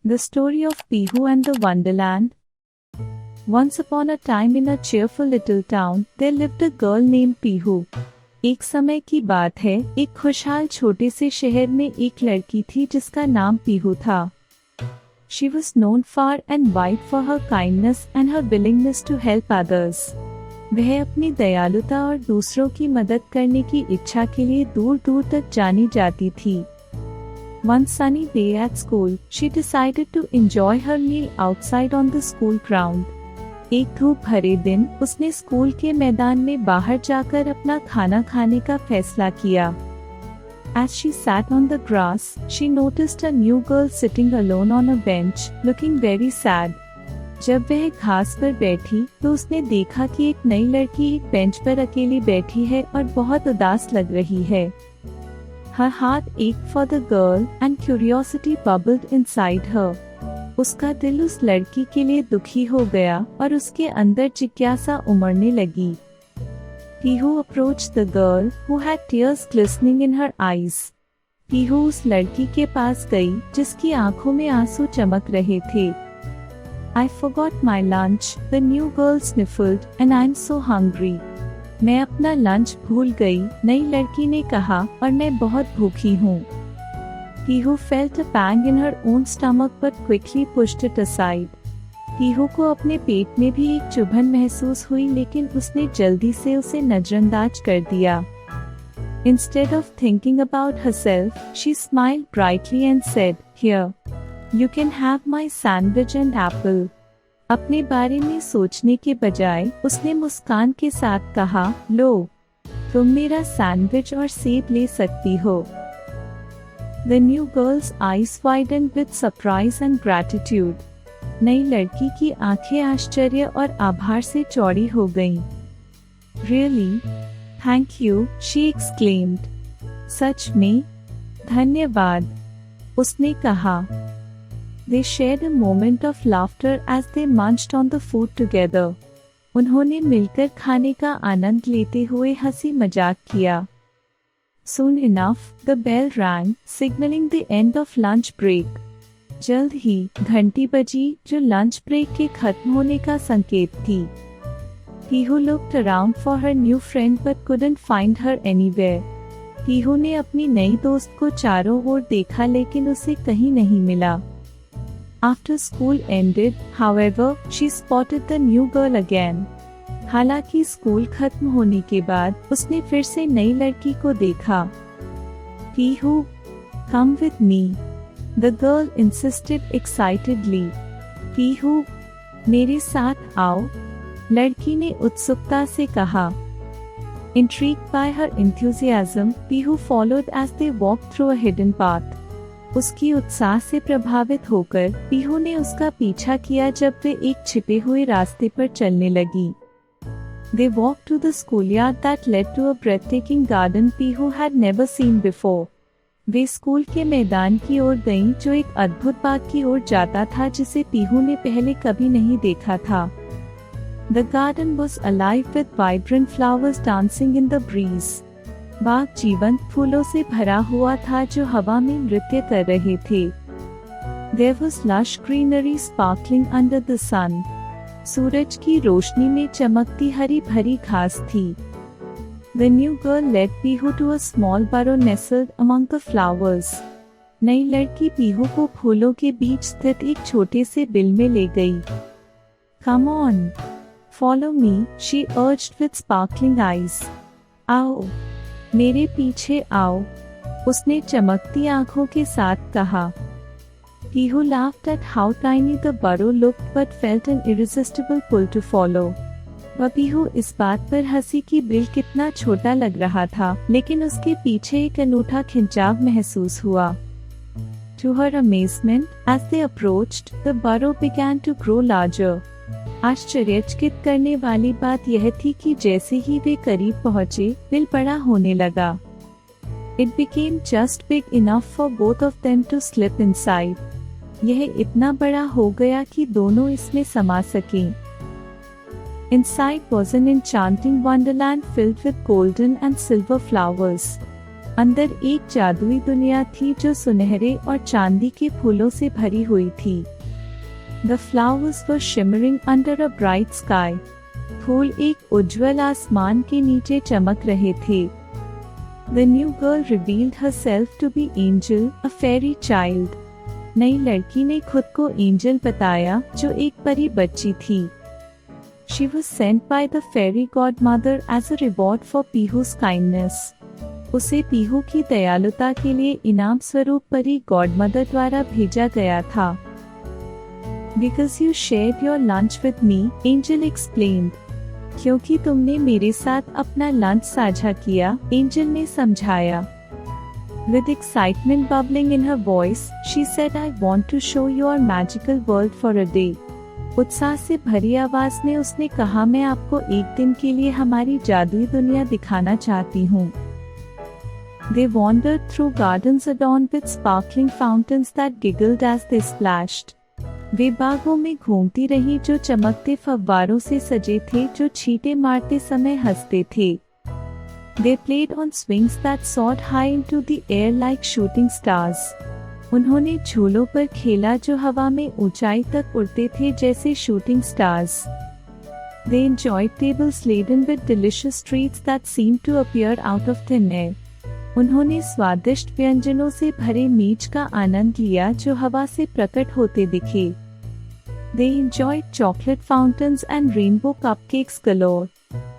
The story of Pihu and the Wonderland. Once upon a time in a cheerful little town, there lived a girl named Pihu. एक समय की बात है, एक खुशहाल छोटे से शहर में एक लड़की थी जिसका नाम पीहू था. She was known far and wide for her kindness and her willingness to help others. वह अपनी दयालुता और दूसरों की मदद करने की इच्छा के लिए दूर दूर तक जानी जाती थी. One sunny day at school, she decided to enjoy her meal outside on the school ground. एक धूप भरे दिन उसने स्कूल के मैदान में बाहर जाकर अपना खाना खाने का फैसला किया. As she sat on the grass, she noticed a new girl sitting alone on a bench, looking very sad. जब वह घास पर बैठी तो उसने देखा कि एक नई लड़की एक बेंच पर अकेली बैठी है और बहुत उदास लग रही है. Her heart ached for the girl and curiosity bubbled inside her. उसका दिल उस लड़की के लिए दुखी हो गया और उसके अंदर जिज्ञासा उमड़ने लगी. Pihu approached the girl who had tears glistening in her eyes. Pihu उस लड़की के पास गई जिसकी आंखों में आंसू चमक रहे थे. I forgot my lunch, the new girl sniffled, and I'm so hungry. मैं अपना लंच भूल गई, नई लड़की ने कहा, और मैं बहुत भूखी हूँ. Pihu felt a pang in her own stomach but quickly pushed it aside. Pihu को अपने पेट में भी एक चुभन महसूस हुई लेकिन उसने जल्दी से उसे नजरअंदाज कर दिया. Instead of thinking about herself, she smiled brightly and said, "Here, you can have my sandwich and apple." अपने बारे में सोचने के बजाय उसने मुस्कान के साथ कहा, लो, तुम मेरा सैंडविच और सेब ले सकती हो. The new girl's eyes widened with surprise and gratitude. नई लड़की की आंखें आश्चर्य और आभार से चौड़ी हो गईं. Really? Thank you, she exclaimed. सच में? धन्यवाद, उसने कहा. They shared a moment of laughter as they munched on the food together. उन्होंने मिलकर खाने का आनंद लेते हुए हंसी मजाक किया. Soon enough, the bell rang, signaling the end of lunch break. जल्द ही घंटी बजी जो लंच ब्रेक के खत्म होने का संकेत थी. Pihu looked around for her new friend but couldn't find her anywhere. Pihu ने अपनी नई दोस्त को चारों ओर देखा लेकिन उसे कहीं नहीं मिला. After school ended, however, she spotted the new girl again. हालांकि स्कूल खत्म होने के बाद उसने फिर से नई लड़की को देखा. Pihu, come with me, the girl insisted excitedly. Pihu, मेरे साथ आओ, लड़की ने उत्सुकता से कहा. Intrigued by her enthusiasm, Pihu followed as they walked through a hidden path. उसकी उत्साह से प्रभावित होकर पीहू ने उसका पीछा किया जब वे एक छिपे हुए रास्ते पर चलने लगी. They walked to the schoolyard that led to a breathtaking garden Pihu had never seen before. Way school के मैदान की ओर गईं जो एक अद्भुत बाग की ओर जाता था जिसे पीहू ने पहले कभी नहीं देखा था. The garden was alive with vibrant flowers dancing in the breeze. बाग जीवंत फूलों से भरा हुआ था जो हवा में नृत्य कर रहे थे. There was lush greenery sparkling under the sun. सूरज की रोशनी में चमकती हरी भरी घास थी. The new girl led Pihu to a small burrow nestled among the flowers. नई लड़की पीहू को फूलों के बीच स्थित एक छोटे से बिल में ले गई. Come on, follow me, she urged with sparkling eyes. आओ, मेरे पीछे आओ, उसने चमकती आंखों के साथ कहा. Pihu laughed at how tiny the burrow looked but felt an irresistible pull to follow. वह पीहू इस बात पर हंसी कि बिल कितना छोटा लग रहा था लेकिन उसके पीछे एक अनूठा खिंचाव महसूस हुआ. To her amazement, as they approached, the burrow began to grow larger. आश्चर्यचकित करने वाली बात यह थी कि जैसे ही वे करीब पहुंचे, बिल बड़ा होने लगा. It became just big enough for both of them to slip inside. यह इतना बड़ा हो गया कि दोनों इसमें समा सकें. Inside was an enchanting wonderland filled with golden and silver flowers. अंदर एक जादुई दुनिया थी जो सुनहरे और चांदी के फूलों से भरी हुई थी। The flowers were shimmering under a bright sky. फूल एक उज्ज्वल आसमान के नीचे चमक रहे थे। The new girl revealed herself to be Angel, a fairy child. नई लड़की ने खुद को एंजल बताया, जो एक परी बच्ची थी। She was sent by the fairy godmother as a reward for Pihu's kindness. उसे पीहू की दयालुता के लिए इनाम स्वरूप परी गॉडमदर द्वारा भेजा गया था। Because you shared your lunch with me, Angel explained. क्योंकि तुमने मेरे साथ अपना लंच साझा किया, एंजल ने समझाया। With excitement bubbling in her voice, she said, I want to show you our magical world for a day. उत्साह से भरी आवाज में उसने कहा, मैं आपको एक दिन के लिए हमारी जादुई दुनिया दिखाना चाहती हूँ। They wandered through gardens adorned with sparkling fountains that giggled as they splashed. वे बागों में घूमती रही जो चमकते फव्वारों से सजे थे, जो छींटे मारते समय हंसते थे। They played on swings that soared high into the air like shooting stars. उन्होंने झूलों पर खेला जो हवा में ऊंचाई तक उड़ते थे जैसे shooting stars. They enjoyed tables laden with delicious treats that seemed to appear out of thin air. उन्होंने स्वादिष्ट व्यंजनों से भरे मीच का आनंद लिया जो हवा से प्रकट होते दिखे। They enjoyed chocolate fountains and rainbow cupcakes galore.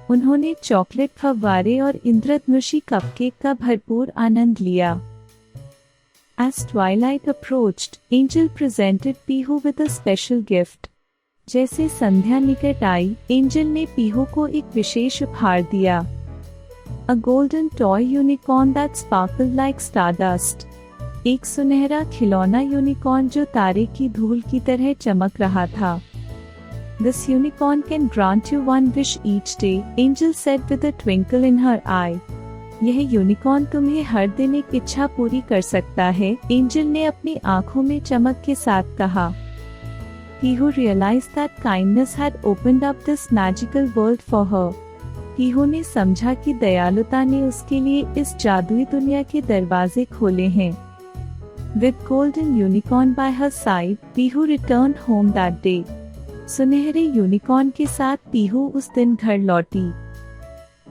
उन्होंने चॉकलेट फव्वारे और इंद्रधनुषी कपकेक का भरपूर आनंद लिया। As twilight approached, Angel presented Pihu with a special gift. जैसे संध्या निकट आई, एंजल ने पीहू को एक विशेष उपहार दिया। A golden toy unicorn that sparkled like stardust. एक सुनहरा खिलौना यूनिकॉर्न जो तारे की धूल की तरह चमक रहा था। This unicorn can grant you one wish each day, Angel said with a twinkle in her eye. यह यूनिकॉर्न तुम्हें हर दिन एक इच्छा पूरी कर सकता है, एंजल ने अपनी आंखों में चमक के साथ कहा। Pihu realized that kindness had opened up this magical world for her. Pihu ने समझा कि दयालुता ने उसके लिए इस जादुई दुनिया के दरवाजे खोले हैं। With golden unicorn by her side, Pihu returned home that day. सुनहरे यूनिकॉर्न के साथ पीहू उस दिन घर लौटी।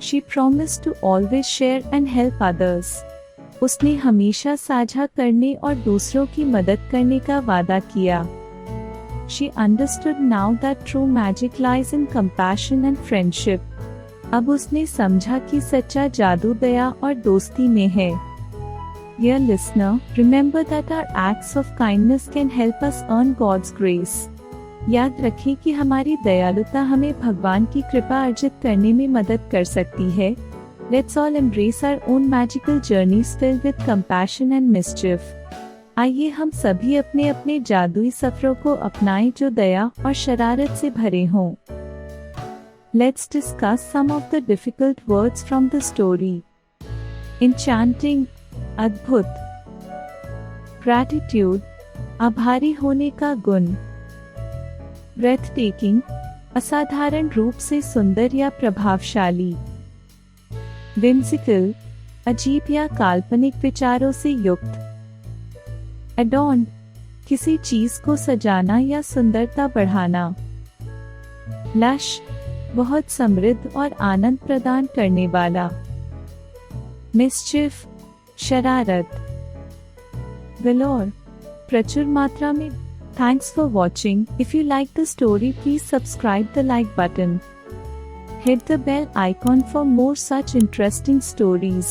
She promised to always share and help others. उसने हमेशा साझा करने और दूसरों की मदद करने का वादा किया। She understood now that true magic lies in compassion and friendship. अब उसने समझा कि सच्चा जादू दया और दोस्ती में है। Dear listener, remember that our acts of kindness can help us earn God's grace. याद रखें कि हमारी दयालुता हमें भगवान की कृपा अर्जित करने में मदद कर सकती है। Let's all embrace our own magical journeys filled with compassion and mischief. आइए हम सभी अपने अपने जादुई सफरों को अपनाएं जो दया और शरारत से भरे हों। Let's discuss some of the difficult words from the story. Enchanting, अद्भुत। Gratitude, आभारी होने का गुण। Breathtaking, असाधारण रूप से सुंदर या प्रभावशाली। Whimsical, अजीब या काल्पनिक विचारों से युक्त। Adorned, किसी चीज को सजाना या सुंदरता बढ़ाना। Lush, बहुत समृद्ध और आनंद प्रदान करने वाला। Mischief, शरारत। Galore, प्रचुर मात्रा में। Thanks for watching. If you like the story, please subscribe the like button. Hit the bell icon for more such interesting stories.